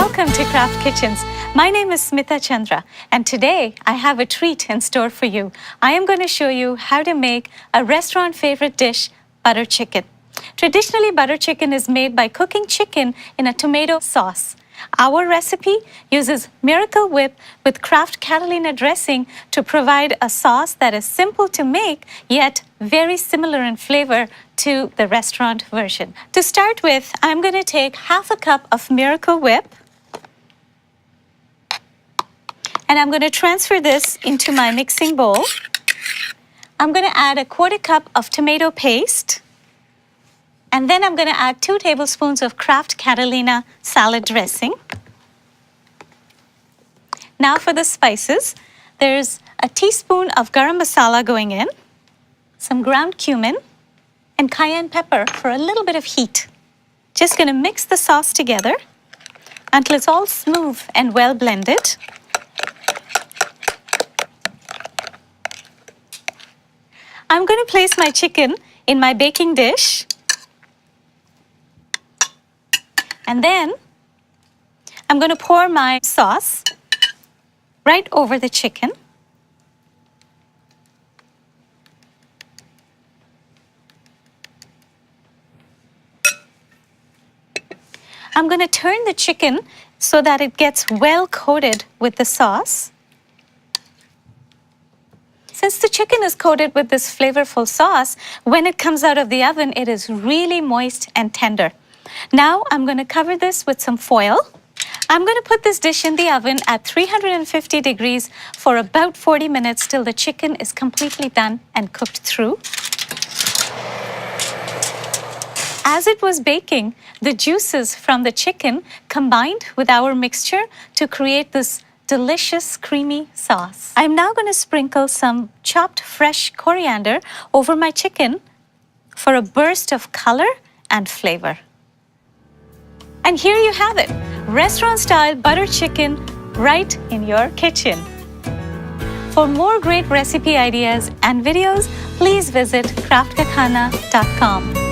Welcome to Craft Kitchens. My name is Smita Chandra, and today I have a treat in store for you. I am going to show you how to make a restaurant favorite dish, butter chicken. Traditionally, butter chicken is made by cooking chicken in a tomato sauce. Our recipe uses Miracle Whip with Kraft Catalina dressing to provide a sauce that is simple to make, yet very similar in flavor to the restaurant version. To start with, I'm going to take half a cup of Miracle Whip, and I'm going to transfer this into my mixing bowl. I'm going to add a quarter cup of tomato paste, and then I'm going to add 2 tablespoons of Kraft Catalina salad dressing. Now for the spices, there's a teaspoon of garam masala going in, some ground cumin, and cayenne pepper for a little bit of heat. Just going to mix the sauce together until it's all smooth and well blended. I'm going to place my chicken in my baking dish, and then I'm going to pour my sauce right over the chicken. I'm going to turn the chicken so that it gets well coated with the sauce. Since the chicken is coated with this flavorful sauce, when it comes out of the oven, it is really moist and tender. Now I'm going to cover this with some foil. I'm going to put this dish in the oven at 350 degrees for about 40 minutes till the chicken is completely done and cooked through. As it was baking, the juices from the chicken combined with our mixture to create this delicious creamy sauce. I'm now going to sprinkle some chopped fresh coriander over my chicken for a burst of color and flavor. And here you have it, restaurant-style butter chicken right in your kitchen. For more great recipe ideas and videos, please visit craftkakhana.com.